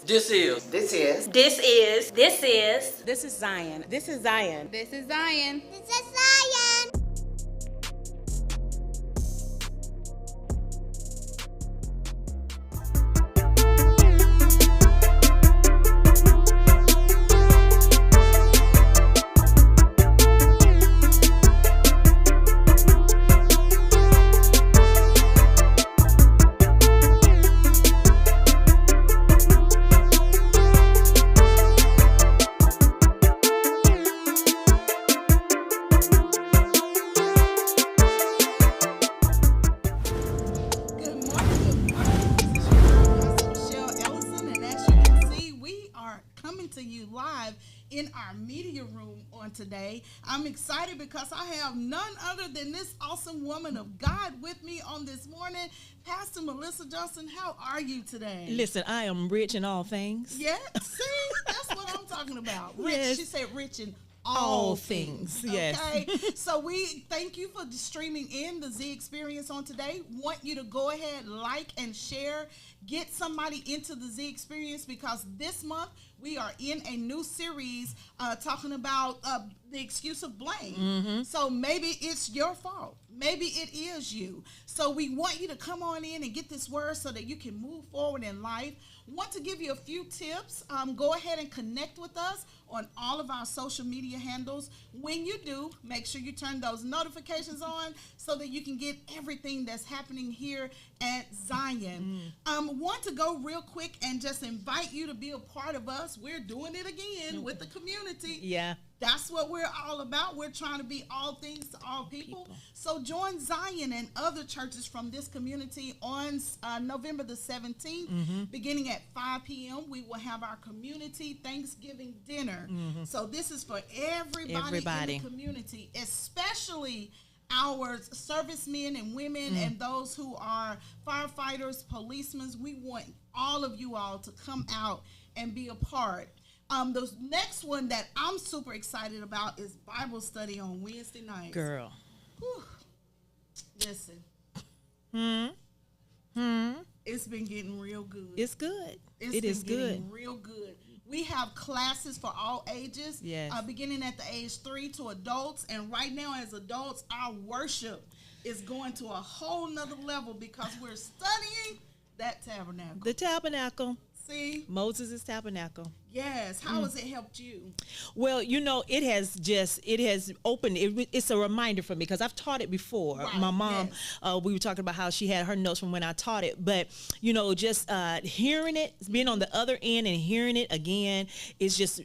This is. This is. This is. This is. This is Zion. This is Zion. This is Zion. This is Zion. In our media room on today. I'm excited because I have none other than this awesome woman of God with me on this morning. Pastor Melissa Johnson, how are you today? Listen, I am rich in all things. Yeah, see, that's what I'm talking about. Rich, yes. She said rich in all things. Yes. Okay. So we thank you for streaming in the Z Experience on today. Want you to go ahead, like and share. Get somebody into the Z Experience because this month we are in a new series talking about the excuse of blame. Mm-hmm. So maybe it's your fault. Maybe it is you. So we want you to come on in and get this word so that you can move forward in life. Want to give you a few tips. Go ahead and connect with us on all of our social media handles. When you do, make sure you turn those notifications on so that you can get everything that's happening here at Zion. Want to go real quick and just invite you to be a part of us. We're doing it again with the community. Yeah. That's what we're all about. We're trying to be all things to all people. So join Zion and other churches from this community on November the 17th, beginning at 5 p.m. We will have our community Thanksgiving dinner. So this is for everybody in the community, especially our servicemen and women and those who are firefighters, policemen. We want all of you all to come out and be a part. The next one that I'm super excited about is Bible study on Wednesday nights. Girl. Whew. Listen. It's been getting real good. It's good. It is good. Real good. We have classes for all ages, Yes. Beginning at the age 3 to adults. And right now, as adults, our worship is going to a whole nother level because we're studying that tabernacle. The tabernacle. See? Moses' tabernacle. Yes. How has it helped you? Well, it has opened, it's a reminder for me because I've taught it before. Right, My mom, yes. we were talking about how she had her notes from when I taught it, but, just hearing it, being on the other end and hearing it again is just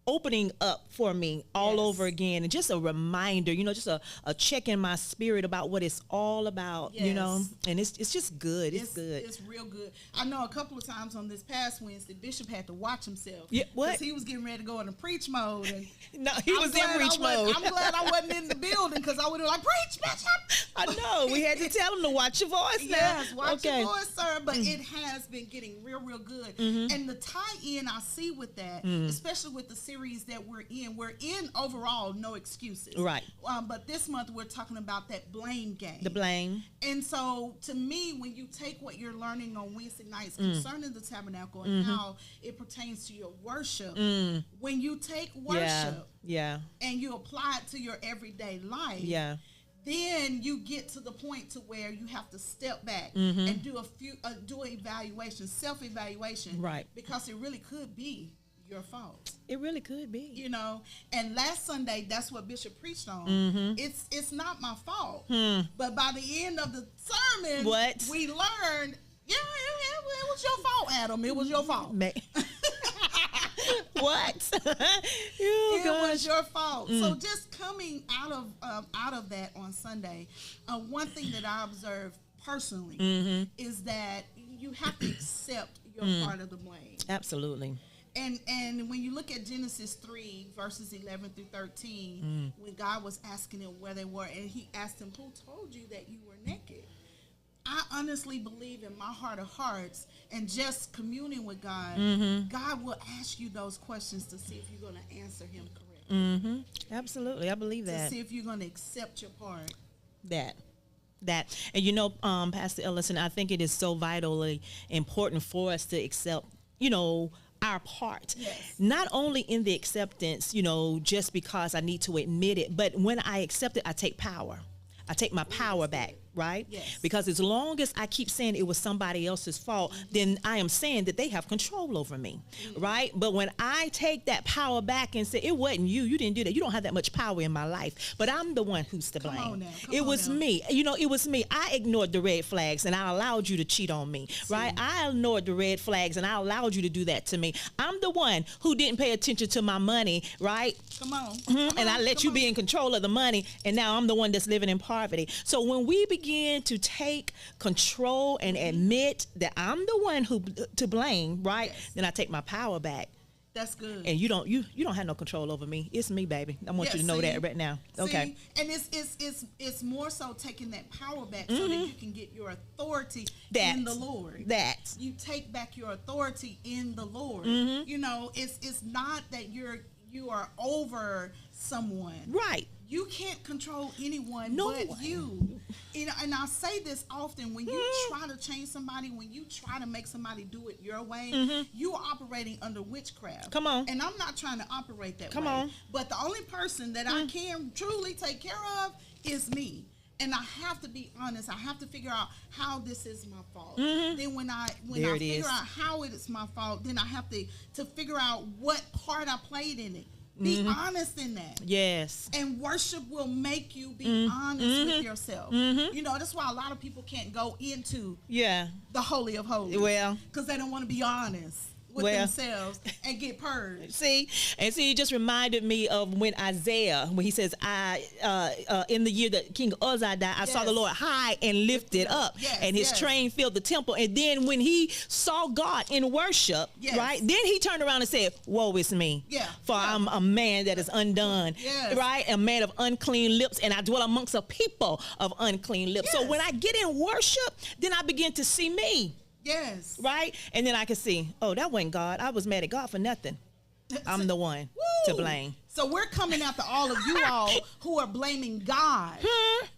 opening up for me all Yes. over again, and just a reminder, just a check in my spirit about what it's all about, Yes. and it's just good. It's good. It's real good. I know a couple of times on this past Wednesday, Bishop had to watch himself. Yeah, what? 'Cause he was getting ready to go into preach mode. And No, he was in preach mode. I'm glad I wasn't in the building because I would have like, preach, Bishop. I know. We had to tell him to watch your voice now. Yes, watch Okay. your voice, sir. But it has been getting real good. And the tie-in I see with that, especially with the series that we're in overall No Excuses. Right. But this month we're talking about that blame game. The blame. And so, to me, when you take what you're learning on Wednesday nights concerning the tabernacle and how it pertains to your worship, when you take worship Yeah. and you apply it to your everyday life, Yeah. then you get to the point to where you have to step back and do do an evaluation, self-evaluation, Right. Because it really could be your fault. It really could be. And last Sunday, that's what Bishop preached on. It's not my fault. But by the end of the sermon, What? we learned, it was your fault, Adam. It was your fault. What? It was your fault. So just coming out of that on Sunday, one thing that I observed personally is that you have to accept your part of the blame. Absolutely. And when you look at Genesis 3, verses 11 through 13, when God was asking them where they were, and he asked them, who told you that you were naked? I honestly believe in my heart of hearts and just communing with God, God will ask you those questions to see if you're going to answer him correctly. Absolutely. I believe To that. see if you're going to accept your part. That. And Pastor Ellison, I think it is so vitally important for us to accept, our part. Yes. Not only in the acceptance, just because I need to admit it, but when I accept it, I take power. I take my power back, right? Yes. Because as long as I keep saying it was somebody else's fault, then I am saying that they have control over me, right? But when I take that power back and say, it wasn't you, you didn't do that, you don't have that much power in my life, but I'm the one who's to blame. on now. Come It on was now. me. It was me. I ignored the red flags and I allowed you to cheat on me, right? I ignored the red flags and I allowed you to do that to me. I'm the one who didn't pay attention to my money, right? Come on. And I let you be in control of the money, and now I'm the one that's living in poverty. So when we begin to take control and admit that I'm the one who to blame, right? Yes. Then I take my power back, That's good. and you don't have no control over me. It's me, baby. I want you to know see? that right now. Okay. See? And it's more so taking that power back so that you can get your authority That. in the Lord. That. You take back your authority in the Lord. It's not that you are over someone. Right. You can't control anyone No but one. you. And I say this often, when you try to change somebody, when you try to make somebody do it your way, you are operating under witchcraft. Come on. And I'm not trying to operate that Come way. on. But the only person that I can truly take care of is me. And I have to be honest. I have to figure out how this is my fault. Then when I There it figure is. out how it is my fault, then I have to figure out what part I played in it. Be honest in that. Yes. And worship will make you be honest with yourself. That's why a lot of people can't go into Yeah. the Holy of Holies. Well. Because they don't want to be honest with Well. themselves and get purged. See, it just reminded me of when Isaiah, when he says, in the year that King Uzziah died, I saw the Yes. Lord high and lifted up, Yes, and his yes. train filled the temple. And then when he saw God in worship, Yes. right, then he turned around and said, woe is me, Yeah, for yeah. I'm a man that is undone, Yes. right, a man of unclean lips, and I dwell amongst a people of unclean lips. So Yes. when I get in worship, then I begin to see me. Yes. Right? And then I can see, oh, that wasn't God. I was mad at God for nothing. I'm the one to Woo! blame. So we're coming after all of you all who are blaming God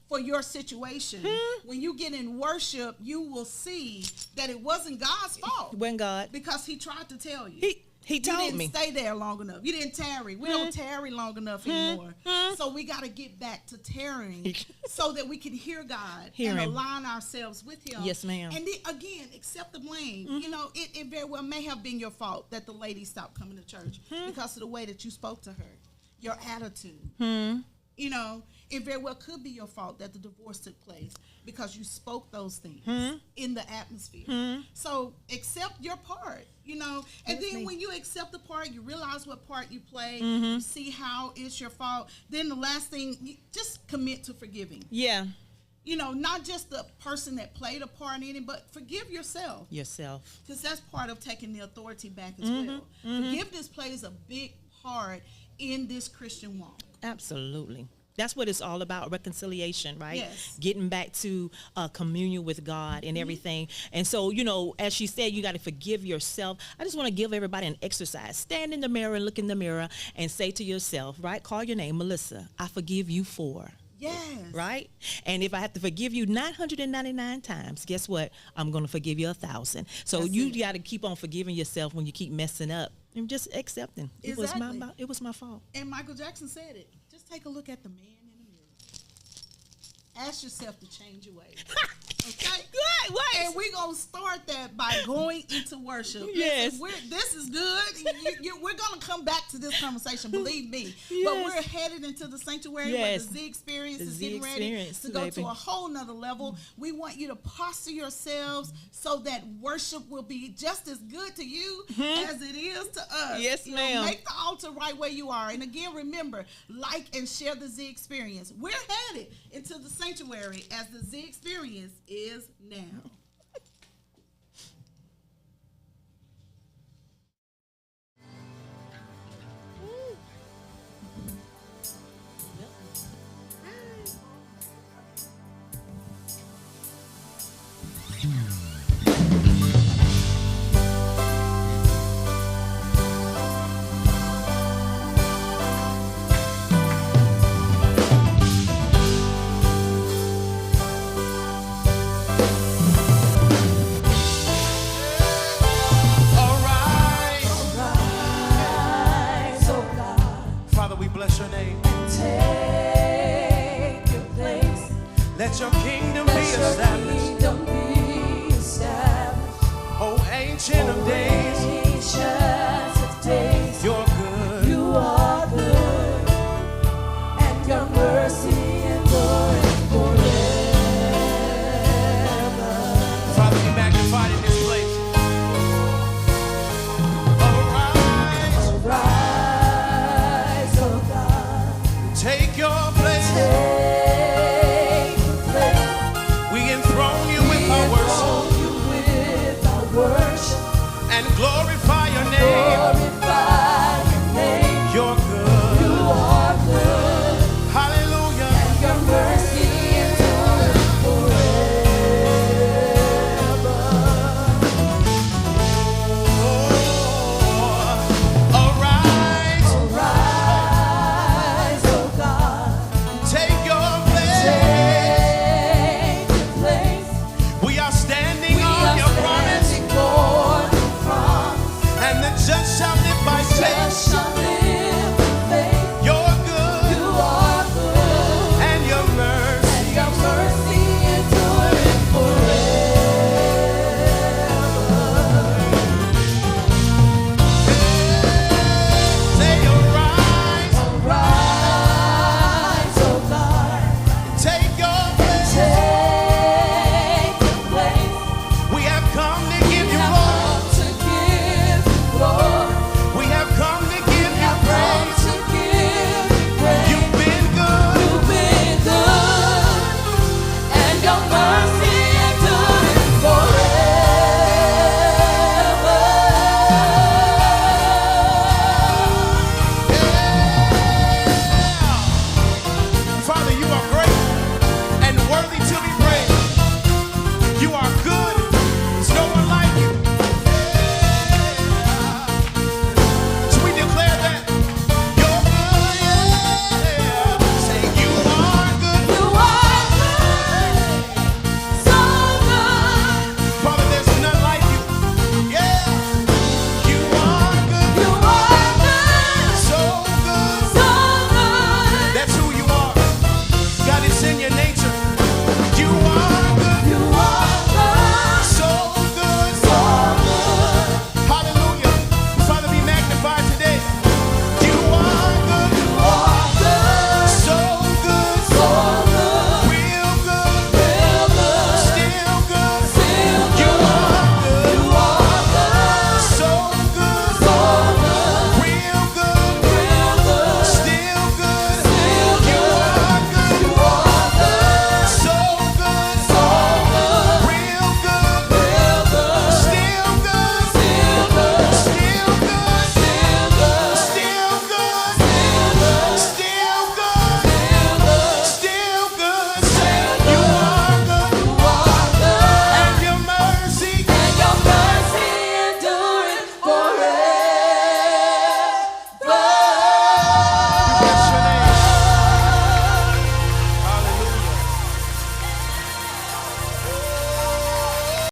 for your situation. When you get in worship, you will see that it wasn't God's fault When God, because he tried to tell you. he He told you didn't me. stay there long enough. You didn't tarry. We don't tarry long enough anymore. So we got to get back to tarrying so that we can hear God and align ourselves with Him. Yes, ma'am. And then, again, accept the blame. You know, it very well may have been your fault that the lady stopped coming to church because of the way that you spoke to her, your attitude. You know, it very well could be your fault that the divorce took place because you spoke those things in the atmosphere. So accept your part, you know, and then when you accept the part, you realize what part you play, you see how it's your fault. Then the last thing, you just commit to forgiving. Yeah. You know, not just the person that played a part in it, but forgive yourself. Because that's part of taking the authority back as well. Forgiveness plays a big part in this Christian walk. Absolutely. That's what it's all about, reconciliation, right? Yes. Getting back to communion with God and everything. And so, you know, as she said, you got to forgive yourself. I just want to give everybody an exercise. Stand in the mirror and look in the mirror and say to yourself, right? Call your name, Melissa. I forgive you for. Yes. Right? And if I have to forgive you 999 times, guess what? I'm going to forgive you 1,000. So you got to keep on forgiving yourself when you keep messing up and just accepting. Exactly. It was my fault. And Michael Jackson said it. Just take a look at the man in the mirror. Ask yourself to change your ways. Okay? Good. What? And we're going to start that by going into worship. Yes. Listen, this is good. We're going to come back to this conversation, believe me. Yes. But we're headed into the sanctuary where the Z Experience is getting ready to go to a whole nother level. We want you to posture yourselves so that worship will be just as good to you as it is to us. Yes, You ma'am. know, make the altar right where you are. And again, remember, like and share the Z Experience. We're headed into the sanctuary as the Z Experience is now. Father, we bless your name. Take your place. Let your kingdom be established. Kingdom be established. Oh, Ancient of Days.